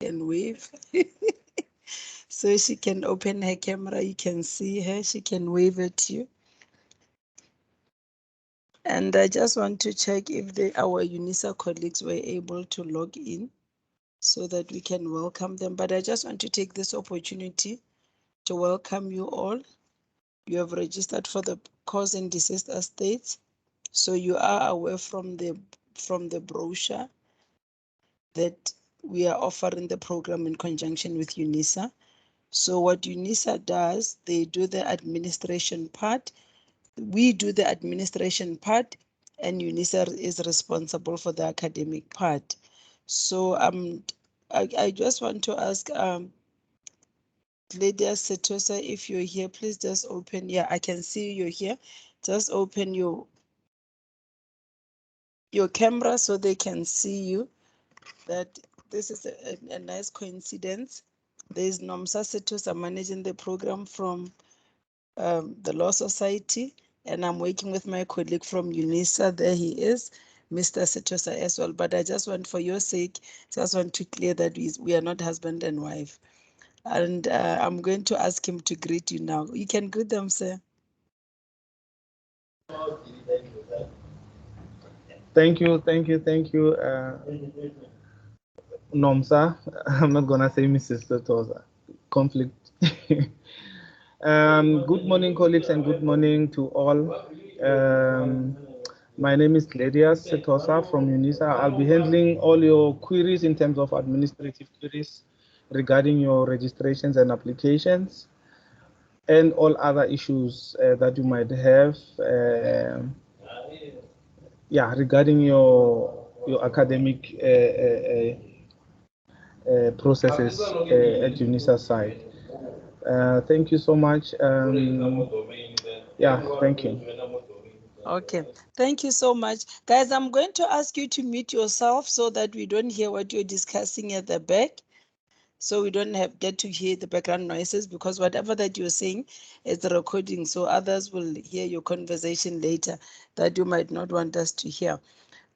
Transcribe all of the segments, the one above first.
can wave. So she can open her camera. You can see her. She can wave at you. And I just want to check if our UNISA colleagues were able to log in so that we can welcome them. But I just want to take this opportunity to welcome you all. You have registered for the cause and deceased estates. So you are aware from the brochure that we are offering the program in conjunction with UNISA. So what UNISA does, they do the administration part. We do the administration part, and UNISA is responsible for the academic part. So I just want to ask Lydia Setosa, if you're here, please just open. Yeah, I can see you're here. Just open your camera so they can see you. That this is a nice coincidence. There's Nomsa Setosa managing the program from the Law Society, and I'm working with my colleague from UNISA. There he is, Mr. Setosa as well. But I just want, for your sake, just want to clear that we are not husband and wife. And I'm going to ask him to greet you now. You can greet them, sir. Thank you. Nomsa. I'm not gonna say Mrs. Setosa. Conflict. Good morning, colleagues, and good morning to all. My name is Gladius Setosa from UNISA. I'll be handling all your queries in terms of administrative queries regarding your registrations and applications, and all other issues that you might have. Regarding your academic processes at UNISA side. Thank you so much. Thank you. Okay, thank you so much. Guys, I'm going to ask you to mute yourself so that we don't hear what you're discussing at the back. So we don't get to hear the background noises, because whatever that you're saying is the recording. So others will hear your conversation later that you might not want us to hear.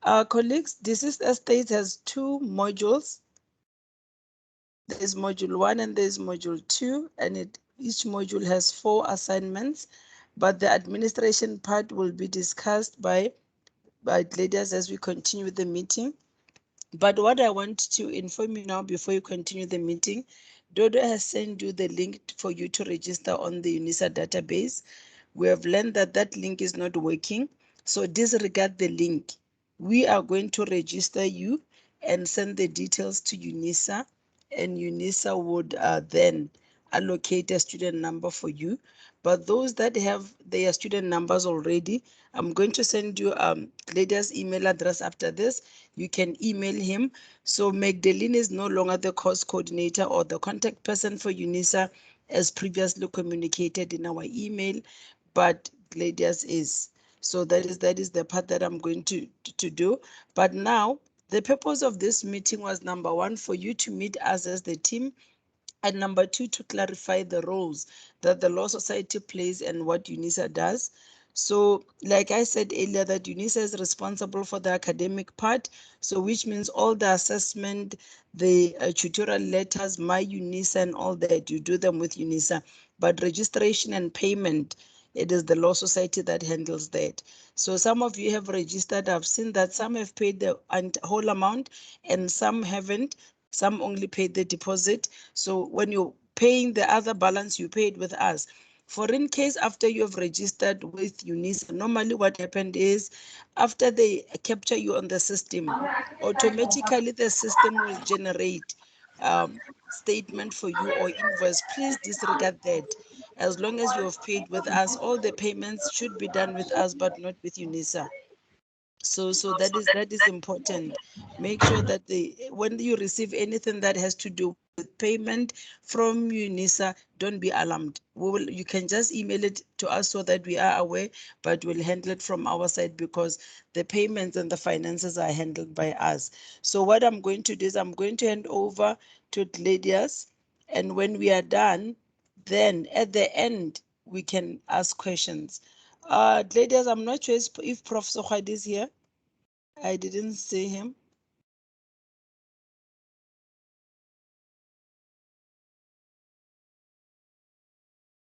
Our colleagues, Deceased Estates has 2 modules. There's module 1 and there's module 2, and each module has 4 assignments, but the administration part will be discussed by leaders as we continue with the meeting. But what I want to inform you now before you continue the meeting, Dodo has sent you the link for you to register on the UNISA database. We have learned that that link is not working, so disregard the link. We are going to register you and send the details to UNISA, and UNISA would then allocate a student number for you. But those that have their student numbers already, I'm going to send you Gladia's email address after this. You can email him. So Magdalene is no longer the course coordinator or the contact person for UNISA as previously communicated in our email, but Gladius is. So that is the part that I'm going to do. But now, the purpose of this meeting was, number 1, for you to meet us as the team, and number 2, to clarify the roles that the Law Society plays and what UNISA does. So like I said earlier, that UNISA is responsible for the academic part, so which means all the assessment, the tutorial letters, my UNISA and all that, you do them with UNISA. But registration and payment, it is the Law Society that handles that. So some of you have registered. I've seen that some have paid the whole amount and some haven't. Some only paid the deposit. So when you're paying the other balance, you paid with us. For in case after you have registered with UNISA, normally what happened is, after they capture you on the system, automatically the system will generate statement for you or invoice. Please disregard that. As long as you have paid with us, all the payments should be done with us, but not with UNISA. So that is important. Make sure that when you receive anything that has to do with payment from UNISA, don't be alarmed. You can just email it to us so that we are aware, but we'll handle it from our side, because the payments and the finances are handled by us. So what I'm going to do is I'm going to hand over to Gladius, and when we are done, then at the end we can ask questions. Gladius, I'm not sure if Prof. Sokhwadi is here. I didn't see him.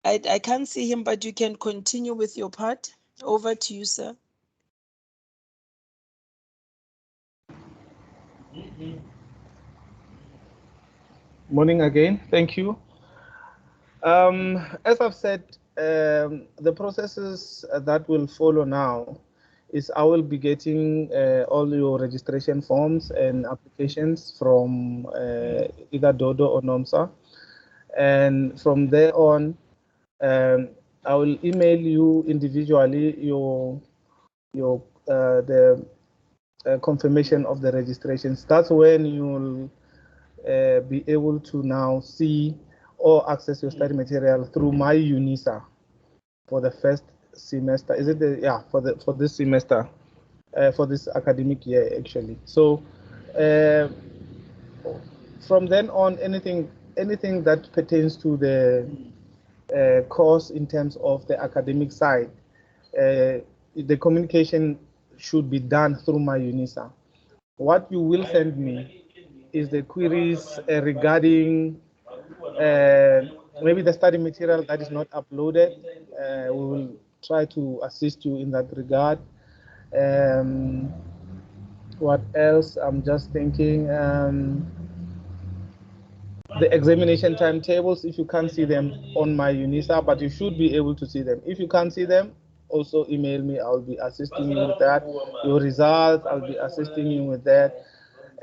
I can't see him, but you can continue with your part. Over to you, sir. Morning again. Thank you. As I've said, the processes that will follow now is I will be getting all your registration forms and applications from either Dodo or NOMSA. And from there on, I will email you individually the confirmation of the registrations. That's when you'll be able to now see or access your study material through my UNISA for the first semester. Is it for this semester, for this academic year actually. So from then on, anything that pertains to the course in terms of the academic side, the communication should be done through my UNISA. What you will send me is the queries regarding maybe the study material that is not uploaded. We will try to assist you in that regard. What else? I'm just thinking. The examination timetables, if you can't see them on my UNISA, but you should be able to see them. If you can't see them, also email me. I'll be assisting you with that. Your results, I'll be assisting you with that.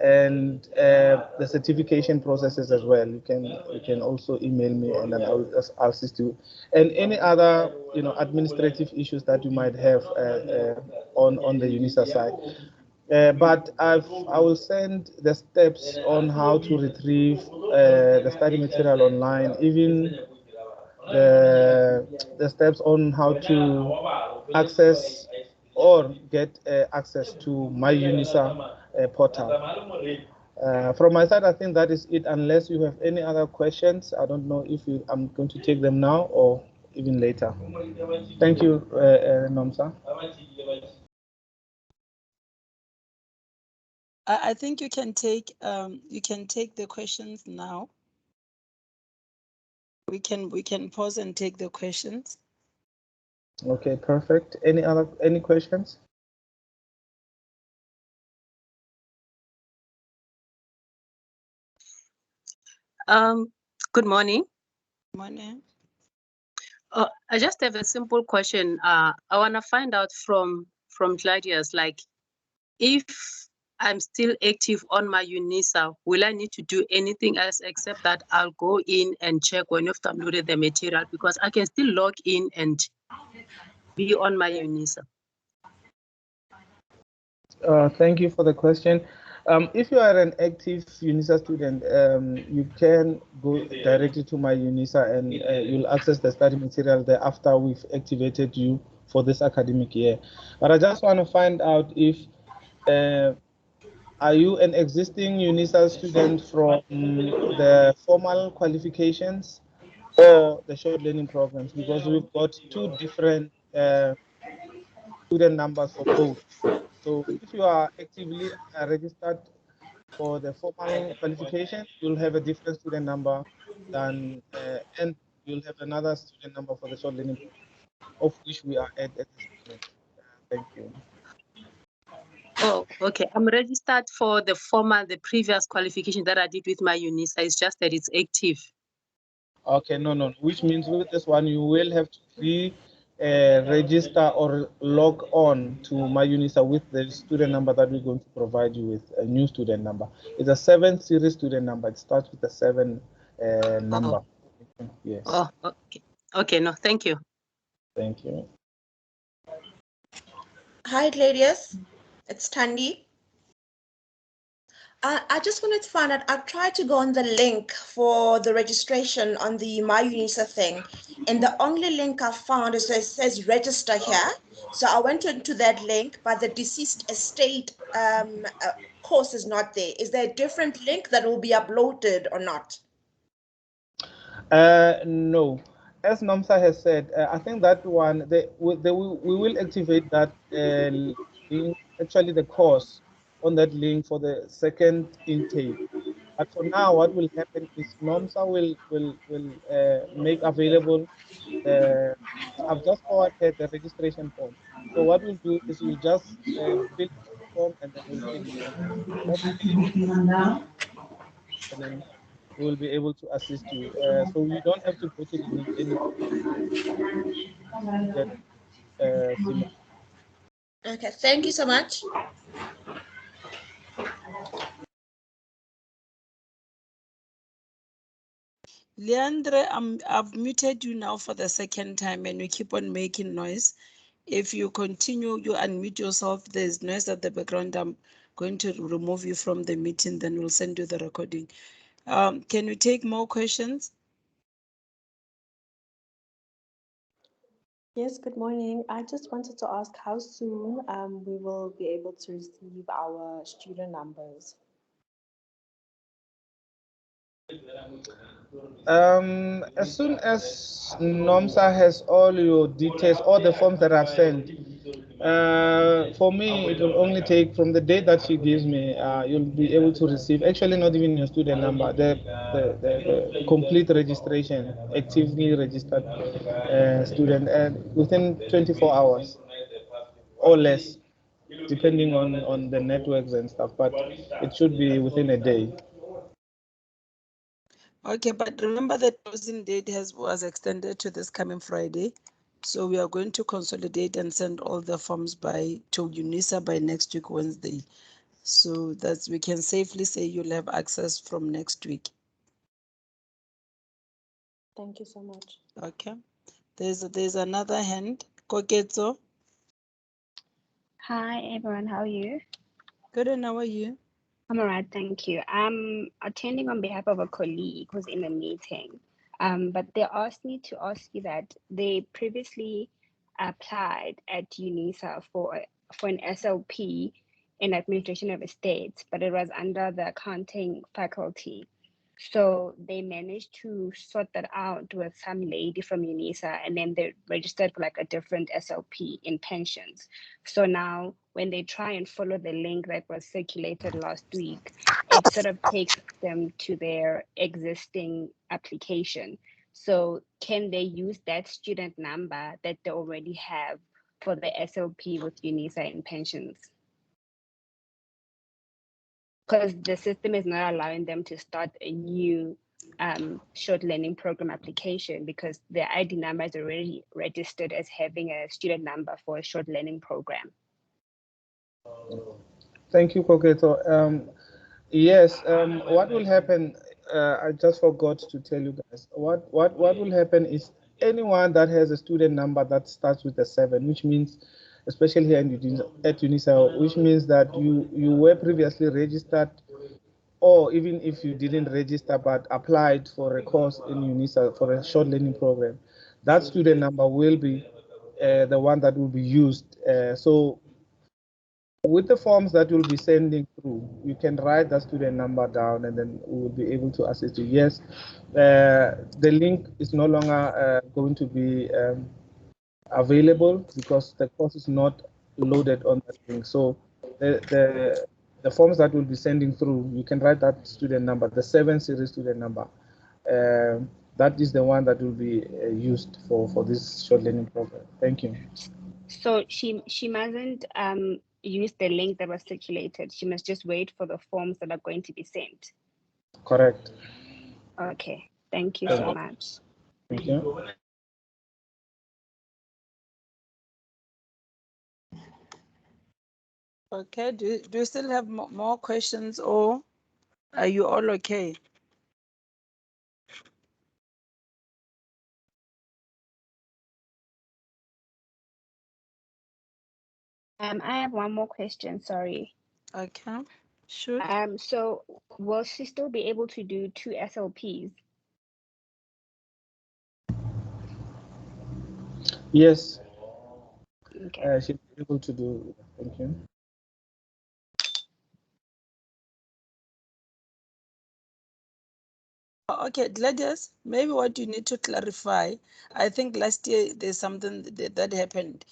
And the certification processes as well. You can also email me, and then I'll assist you. And any other administrative issues that you might have on the UNISA side. But I will send the steps on how to retrieve the study material online, even the steps on how to access or get access to my UNISA portal. From my side, I think that is it, unless you have any other questions. I don't know if I'm going to take them now or even later. Thank you, Nomsa. I think you can take the questions now. We can pause and take the questions. Okay, perfect. Any questions? Good morning. Morning. I just have a simple question. I want to find out from Claudius, like, if I'm still active on my UNISA, will I need to do anything else except that I'll go in and check when you've downloaded the material, because I can still log in and be on my UNISA? Thank you for the question. If you are an active UNISA student, you can go directly to my UNISA and you'll access the study material there after we've activated you for this academic year. But I just want to find out if are you an existing UNISA student from the formal qualifications or the short learning programs? Because we've got two different student numbers for both. So if you are actively registered for the formal qualification, you'll have a different student number than, and you'll have another student number for the short learning, of which we are at this moment. Thank you. Oh, okay. I'm registered for the previous qualification that I did with my UNISA. It's just that it's active. Okay, no. Which means with this one, you will have to register or log on to my UNISA with the student number that we're going to provide you with, a new student number. It's a 7 series student number. It starts with a 7 number. Oh. Yes. Oh, okay. Okay, no, thank you. Thank you. Hi, Claudius. It's Thandi. I just wanted to find out, I've tried to go on the link for the registration on the My UNISA thing, and the only link I found is it says register here. So I went into that link, but the deceased estate course is not there. Is there a different link that will be uploaded or not? No. As Nomsa has said, I think that one, we will activate that link, actually the course on that link for the second intake. But for now, what will happen is NOMSA will make available. I've just forwarded the registration form. So what we'll do is we'll just fill the form and then we'll take it from there. Just fill it and then we'll be able to assist you. So we don't have to go to the link anymore to get SIM. Okay, thank you so much. Leandre, I've muted you now for the second time and you keep on making noise. If you continue, you unmute yourself. There's noise at the background. I'm going to remove you from the meeting, then we'll send you the recording. Can we take more questions? Yes, good morning. I just wanted to ask how soon we will be able to receive our student numbers. As soon as NOMSA has all your details, all the forms that I've sent, for me, it will only take from the date that she gives me, you'll be able to receive, actually not even your student number, the complete registration, actively registered student, within 24 hours or less, depending on the networks and stuff, but it should be within a day. Okay, but remember the closing date was extended to this coming Friday. So we are going to consolidate and send all the forms to UNISA by next week, Wednesday. So that we can safely say you'll have access from next week. Thank you so much. Okay. There's another hand. Koketso. Hi everyone, how are you? Good, and how are you? I'm alright, thank you. I'm attending on behalf of a colleague who's in a meeting, but they asked me to ask you that they previously applied at UNISA for an SLP in Administration of Estates, but it was under the accounting faculty. So they managed to sort that out with some lady from UNISA, and then they registered for like a different SLP in pensions. So now when they try and follow the link that was circulated last week, it sort of takes them to their existing application. So can they use that student number that they already have for the SLP with UNISA in pensions? Because the system is not allowing them to start a new short learning program application because their ID number is already registered as having a student number for a short learning program. Thank you, Koketo. Yes, what will happen, I just forgot to tell you guys, what will happen is anyone that has a student number that starts with a 7, which means, especially here at UNISA, which means that you were previously registered, or even if you didn't register but applied for a course in UNISA for a short learning program, that student number will be the one that will be used. So with the forms that you'll be sending through, you can write the student number down and then we will be able to assist you. Yes, the link is no longer going to be available because the course is not loaded on that link. So the forms that we'll be sending through, you can write that student number, the 7 series student number. That is the one that will be used for this short learning program. Thank you. So she mustn't use the link that was circulated. She must just wait for the forms that are going to be sent. Correct. Okay, thank you so much. Thank you. Okay, do you still have more questions, or are you all okay? I have one more question, sorry. Okay, sure. So will she still be able to do 2 SLPs? Yes. Okay. She'll be able to do. Thank you. Okay, Gladys, maybe what you need to clarify, I think last year there's something that happened.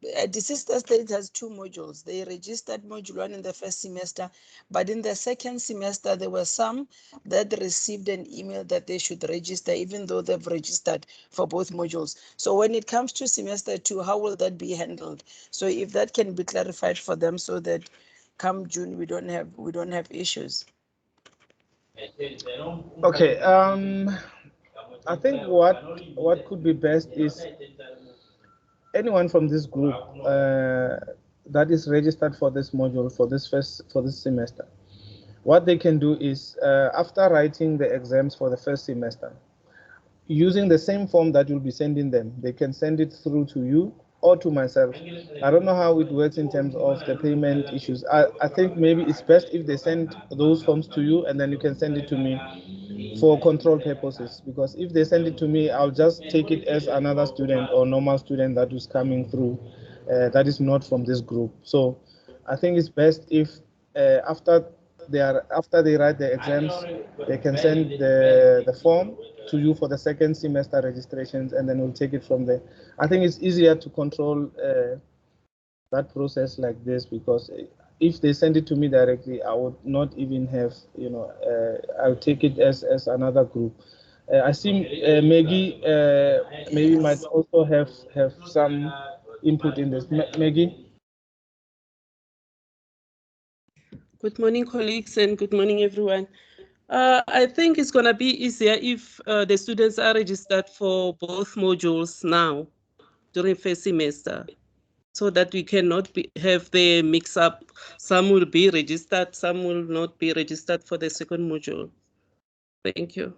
the sister state has 2 modules. They registered module 1 in the first semester, but in the second semester, there were some that received an email that they should register, even though they've registered for both modules. So when it comes to semester 2, how will that be handled? So if that can be clarified for them, so that come June we don't have issues. Okay. I think what could be best is anyone from this group that is registered for this module for this semester. What they can do is after writing the exams for the first semester, using the same form that you'll be sending them, they can send it through to you or to myself. I don't know how it works in terms of the payment issues. I think maybe it's best if they send those forms to you and then you can send it to me for control purposes, because if they send it to me, I'll just take it as another student or normal student that is coming through that is not from this group. So I think it's best if after they write the exams, they can send the form to you for the second semester registrations, and then we'll take it from there. I think it's easier to control that process like this, because if they send it to me directly, I would not even have, I'll take it as another group. I see Maggie maybe might also have some input in this. Maggie? Good morning, colleagues, and good morning, everyone. I think it's going to be easier if the students are registered for both modules now during first semester, so that we cannot have the mix-up. Some will be registered, some will not be registered for the second module. Thank you.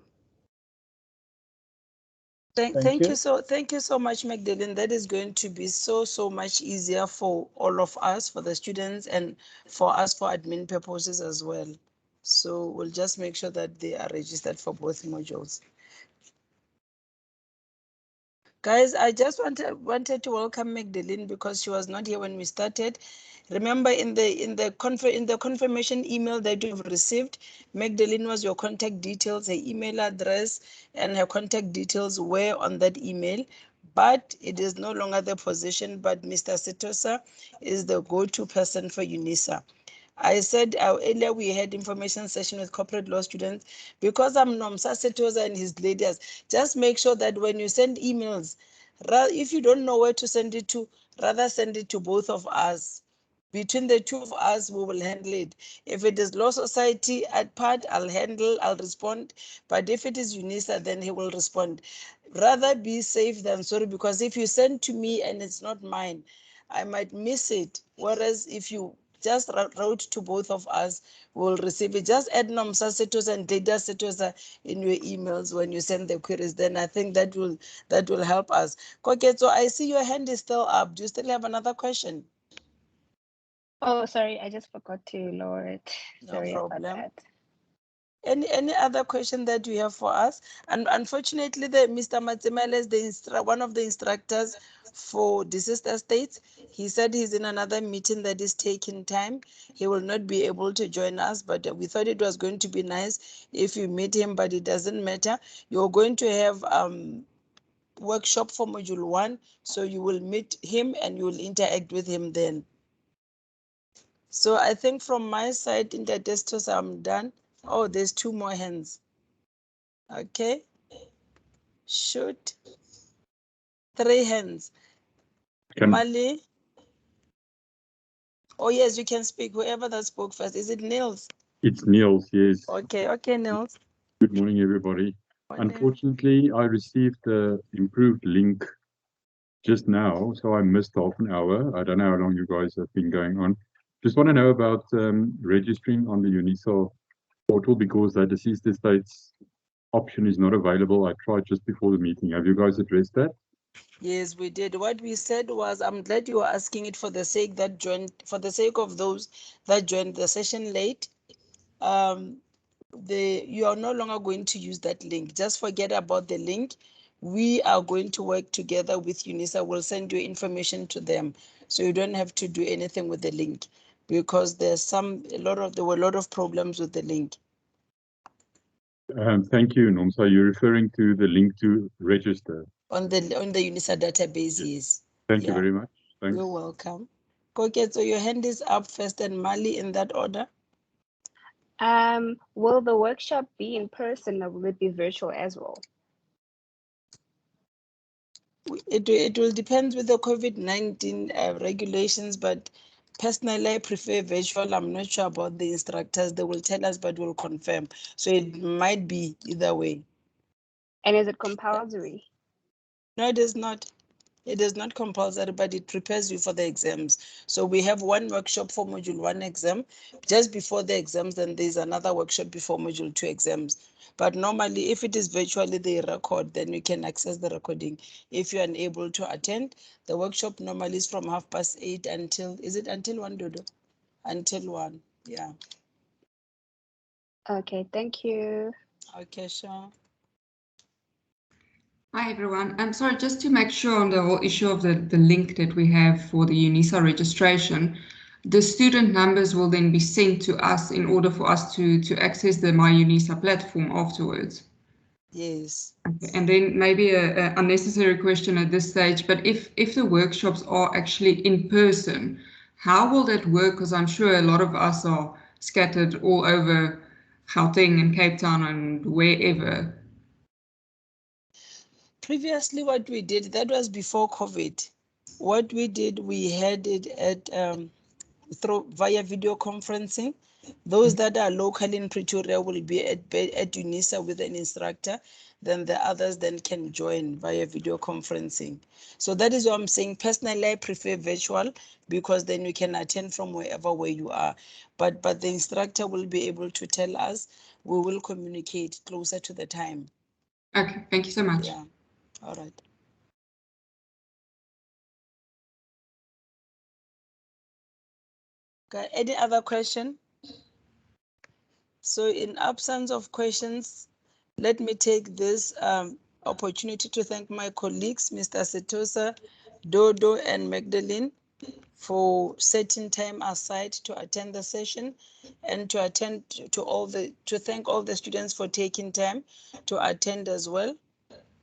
Thank you so much, Magdalene. That is going to be so much easier for all of us, for the students, and for us for admin purposes as well. So we'll just make sure that they are registered for both modules. Guys, I just wanted to welcome Magdalene because she was not here when we started. Remember, in the confirmation email that you've received, Magdalene was your contact details, her email address and her contact details were on that email, but it is no longer the position, but Mr. Setosa is the go-to person for UNISA. I said earlier we had information session with corporate law students. Because I'm Nomsa Setosa and his ladies, just make sure that when you send emails, if you don't know where to send it to, rather send it to both of us. Between the two of us, we will handle it. If it is Law Society at part, I'll respond. But if it is UNISA, then he will respond. Rather be safe than sorry, because if you send to me and it's not mine, I might miss it. Whereas if you just wrote to both of us, we'll receive it. Just add Nomsa Setosa and Data Setosa in your emails when you send the queries. Then I think that will help us. Okay, so I see your hand is still up. Do you still have another question? Oh, sorry, I just forgot to lower it. Sorry No problem. about that. Any other question that you have for us? And unfortunately, Mr. Matsemele is one of the instructors for the sister states. He said he's in another meeting that is taking time. He will not be able to join us, but we thought it was going to be nice if you meet him, but it doesn't matter. You're going to have workshop for module 1, so you will meet him and you will interact with him then. So I think from my side, in the desktop, I'm done. Oh, there's 2 more hands. Okay. Shoot. 3 hands. Mali. Oh, yes, you can speak. Whoever that spoke first. Is it Niels? It's Niels, yes. Okay, Niels. Good morning, everybody. Morning. Unfortunately, I received the improved link just now, so I missed half an hour. I don't know how long you guys have been going on. Just want to know about registering on the UNISA portal, because that deceased estates option is not available. I tried just before the meeting. Have you guys addressed that? Yes, we did. What we said was, I'm glad you were asking it for the sake of those that joined the session late. You are no longer going to use that link. Just forget about the link. We are going to work together with UNISA. We'll send you information to them, so you don't have to do anything with the link, because there were a lot of problems with the link. Thank you, Nomsa. You're referring to the link to register On the UNISA database, yes. Thank you very much. Thanks. You're welcome. Koketso, your hand is up first, and Mali in that order. Will the workshop be in person or will it be virtual as well? It will depend with the COVID-19 regulations, but personally I prefer virtual. I'm not sure about the instructors. They will tell us, but we'll confirm. So it might be either way. And is it compulsory? No, it is not. It is not compulsory, but it prepares you for the exams. So we have one workshop for Module 1 exam. Just before the exams, then there's another workshop before Module 2 exams. But normally, if it is virtually they record, then you can access the recording. If you're unable to attend, the workshop normally is from 8:30 until, is it until 1, Dodo? Until 1, yeah. Okay, thank you. Okay, sure. Hi everyone. I'm sorry, just to make sure on the whole issue of the link that we have for the UNISA registration, the student numbers will then be sent to us in order for us to access the My UNISA platform afterwards. Yes. Okay. And then maybe a unnecessary question at this stage, but if the workshops are actually in person, how will that work? Because I'm sure a lot of us are scattered all over Gauteng and Cape Town and wherever. Previously, what we did, that was before COVID. What we did, we had it at via video conferencing. Those that are local in Pretoria will be at UNISA with an instructor. Then the others then can join via video conferencing. So that is what I'm saying. Personally, I prefer virtual because then you can attend from wherever where you are. But the instructor will be able to tell us. We will communicate closer to the time. Okay, thank you so much. Yeah. All right. Okay, any other question? So in absence of questions, let me take this opportunity to thank my colleagues, Mr. Setosa, Dodo, and Magdalene, for setting time aside to attend the session, and to thank all the students for taking time to attend as well.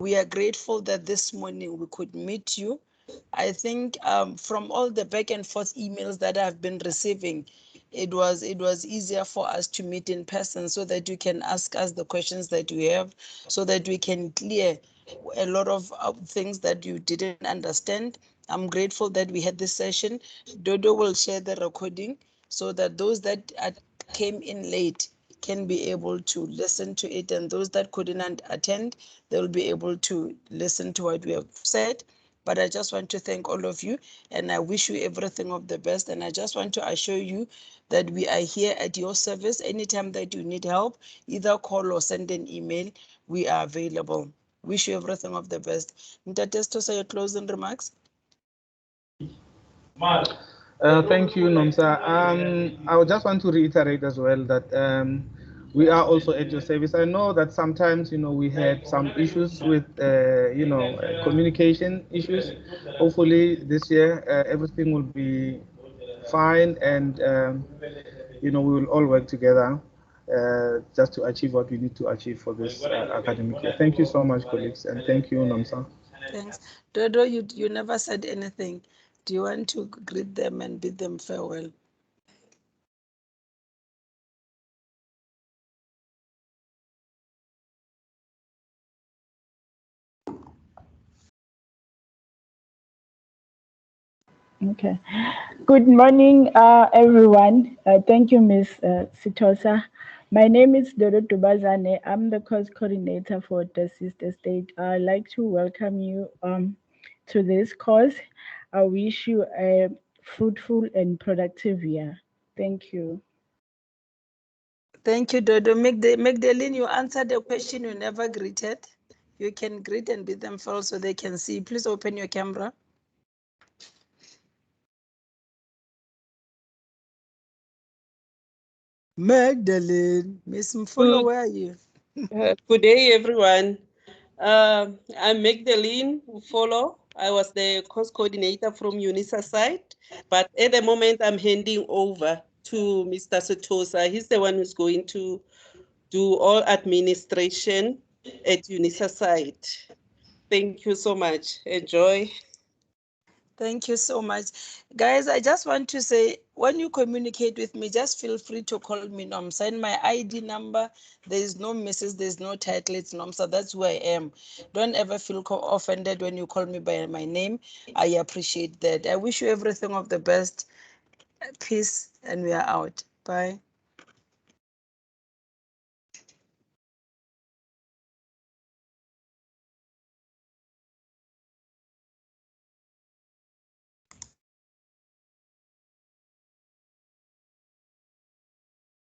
We are grateful that this morning we could meet you. I think from all the back and forth emails that I've been receiving, it was easier for us to meet in person so that you can ask us the questions that you have, so that we can clear a lot of things that you didn't understand. I'm grateful that we had this session. Dodo will share the recording so that those that came in late can be able to listen to it, and those that couldn't attend, they'll be able to listen to what we have said. But I just want to thank all of you, and I wish you everything of the best. And I just want to assure you that we are here at your service. Anytime that you need help, either call or send an email, we are available. Wish you everything of the best. Ntatesto, say your closing remarks. Thank you, Nomsa. I would just want to reiterate as well that we are also at your service. I know that sometimes, we had some issues with, communication issues. Hopefully this year everything will be fine, and, we will all work together just to achieve what we need to achieve for this academic year. Thank you so much, colleagues, and thank you, Nomsa. Thanks. Dodo, you never said anything. Do you want to greet them and bid them farewell? Okay. Good morning, everyone. Thank you, Ms. Setosa. My name is Dodo Tubazane. I'm the course coordinator for the Sister State. I'd like to welcome you to this course. I wish you a fruitful and productive year. Thank you. Thank you, Dodo. Magdalene, you answered the question you never greeted. You can greet and bid them farewell so they can see. Please open your camera. Magdalene, Miss Mfulo, where are you? Good day, everyone. I'm Magdalene Mfolo. I was the course coordinator from UNISA side, but at the moment I'm handing over to Mr. Setosa. He's the one who's going to do all administration at UNISA side. Thank you so much. Enjoy. Thank you so much. Guys, I just want to say, when you communicate with me, just feel free to call me Nomsa. In my ID number, there is no Mrs., there's no title, it's Nomsa. That's who I am. Don't ever feel offended when you call me by my name. I appreciate that. I wish you everything of the best. Peace, and we are out. Bye.